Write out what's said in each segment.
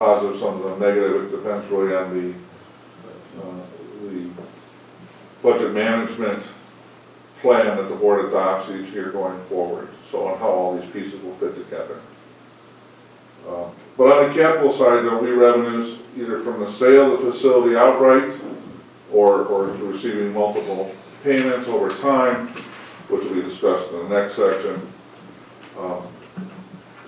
positive, some of them negative. It depends really on the budget management plan that the board adopts each year going forward. So on how all these pieces will fit together. But on the capital side, there will be revenues either from the sale of the facility outright or receiving multiple payments over time, which will be discussed in the next section.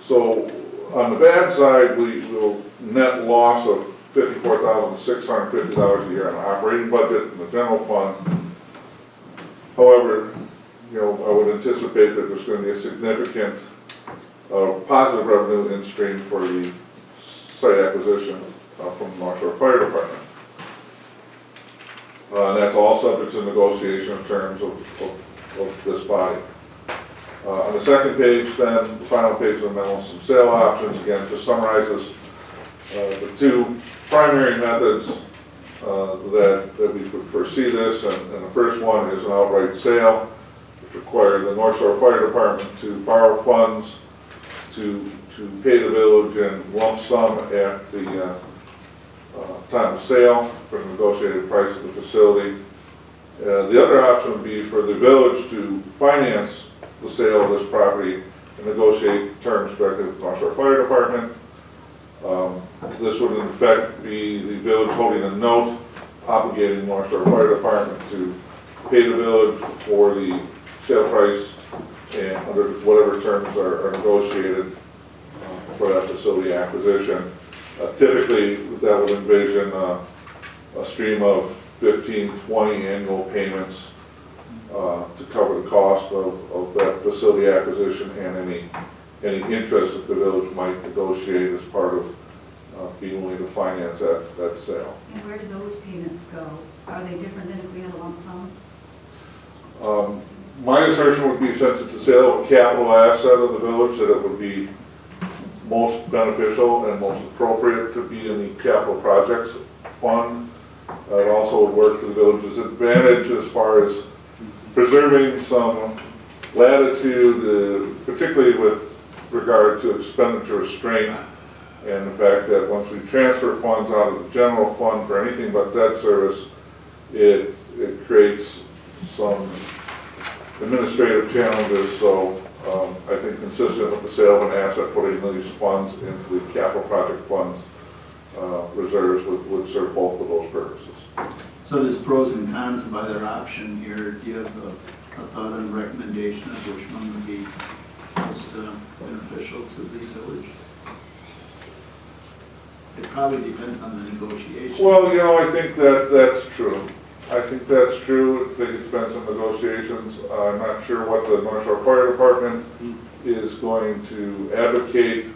So on the bad side, we will net loss of $54,650 a year on the operating budget in the general fund. However, I would anticipate that there's going to be a significant positive revenue in stream for the site acquisition from the North Shore Fire Department. And that's all subject to negotiation in terms of this body. On the second page, then, the final page of the memo, some sale options. Again, just summarizes the two primary methods that we would foresee this. And the first one is an outright sale, which requires the North Shore Fire Department to borrow funds to pay the village in lump sum at the time of sale for the negotiated price of the facility. The other option would be for the village to finance the sale of this property and negotiate terms directly with the North Shore Fire Department. This would in effect be the village holding a note obligating the North Shore Fire Department to pay the village for the sale price and under whatever terms are negotiated for that facility acquisition. Typically, that would envision a stream of 15, 20 annual payments to cover the cost of that facility acquisition and any interest that the village might negotiate as part of being willing to finance that sale. And where do those payments go? Are they different than if we had a lump sum? My assertion would be, since it's a sale of a capital asset of the village, that it would be most beneficial and most appropriate to be in the capital projects fund. It also would work to the village's advantage as far as preserving some latitude, particularly with regard to expenditure restraint, and the fact that once we transfer funds out of the general fund for anything but debt service, it creates some administrative challenges. So I think consistent with the sale of an asset, putting these funds into the capital project funds reserves would serve both of those purposes. So there's pros and cons of either option here. Do you have a thought and recommendation of which one would be most beneficial to the village? It probably depends on the negotiation. Well, I think that's true. I think that's true. I think it depends on negotiations. I'm not sure what the North Shore Fire Department is going to advocate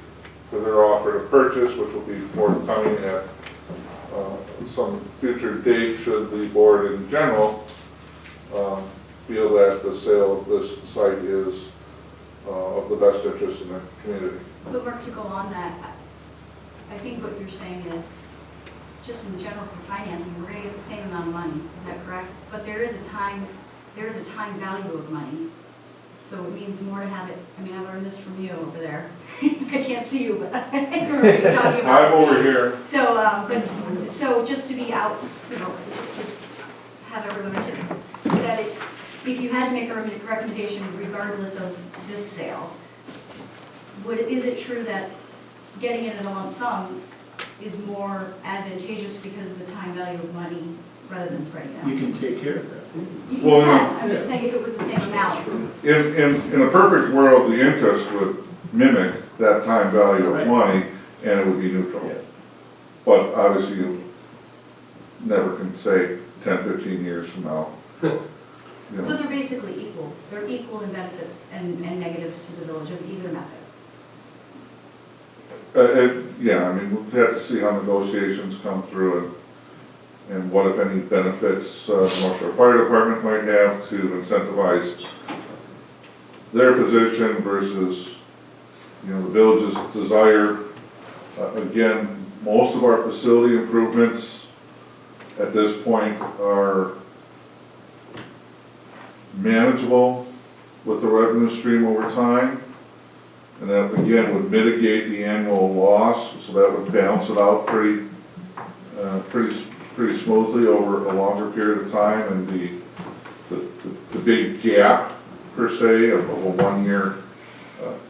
for their offer to purchase, which will be forthcoming at some future date, should the board in general feel that the sale of this site is of the best interest in the community. But Mark, to go on that, I think what you're saying is, just in general for financing, we're going to get the same amount of money. Is that correct? But there is a time value of money. So it means more to have it. I mean, I learned this from you over there. I can't see you, but I remember what you're talking about. I'm over here. So, so just to be out, just to have everyone that if you had to make a recommendation regardless of this sale, is it true that getting it in a lump sum is more advantageous because of the time value of money rather than spreading it out? You can take care of that. You can. I'm just saying if it was the same amount. In a perfect world, the interest would mimic that time value of money, and it would be neutral. Yeah. But obviously, you never can say 10, 15 years from now. So they're basically equal. They're equal in benefits and negatives to the village of either method. Yeah, I mean, we'll have to see how negotiations come through and what, if any, benefits the North Shore Fire Department might have to incentivize their position versus, the village's desire. Again, most of our facility improvements at this point are manageable with the revenue stream over time. And that again would mitigate the annual loss, so that would balance it out pretty smoothly over a longer period of time. And the big gap per se of a 1-year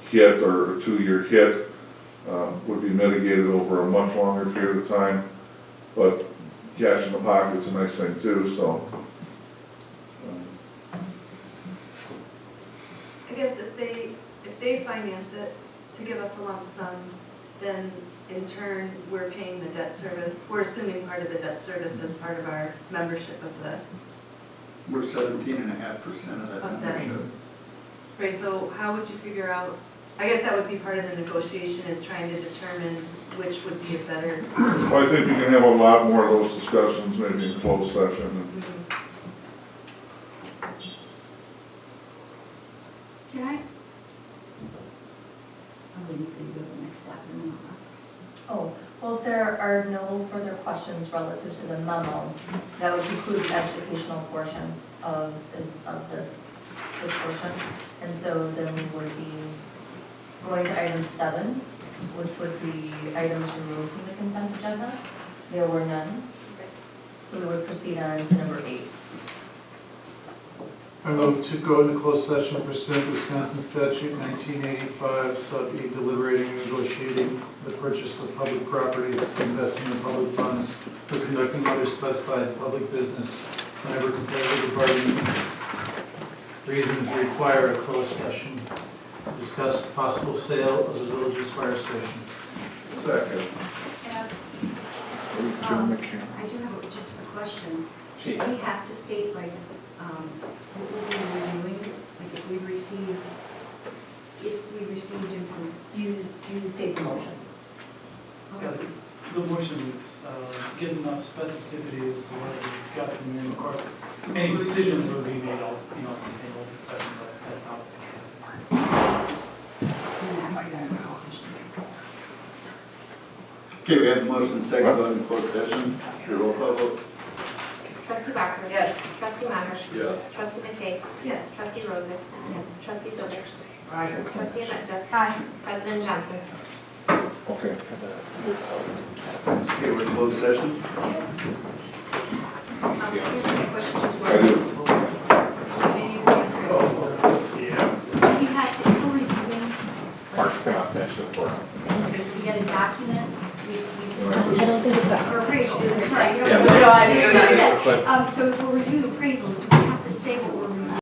hit or a 2-year hit would be mitigated over a much longer period of time. But cash in the pocket's a nice thing too, so. I guess if they finance it to give us a lump sum, then in turn, we're paying the debt service, we're assuming part of the debt service as part of our membership of the, We're 17.5% of that Of that. membership. right, so how would you figure out, I guess that would be part of the negotiation, is trying to determine which would be a better. Well, I think we can have a lot more of those discussions maybe in closed session. Can I? Oh, then you can go to the next step and then I'll ask. Oh, well, if there are no further questions relative to the memo, that would conclude the educational portion of this portion. And so then we would be going to item 7, which would be items removed from the consent agenda. There were none. So we would proceed on to number 8. I move to go into closed session pursuant to Wisconsin statute 1985, sub E, deliberating and negotiating the purchase of public properties, investing in public funds, for conducting other specified public business whenever competitive bargaining reasons require a closed session. Discuss possible sale of the village's fire station. Second. Yeah. I do have just a question. Should we have to state like, what we're reviewing, like if we received information, You state the motion. Yeah, the motion is give enough specificity as to what we discussed, and then of course, any decisions would be made out, in open session, but that's not. Okay, we have a motion second on the closed session. Your roll call vote. Trustee Barker. Yes. Trustee Myers. Yes. Trustee McKay. Yes. Trustee Rosen. Yes. Trustee Zurich. Aye. Trustee Amenta. Aye. President Johnson. Okay. Okay, we're in closed session. Here's my question, just I do. maybe you can answer it. Yeah. We have to, if we're reviewing assessments, because we get a document, I don't think it's or appraisals, sorry, you Yeah. don't. No, I do. So if we're reviewing appraisals, do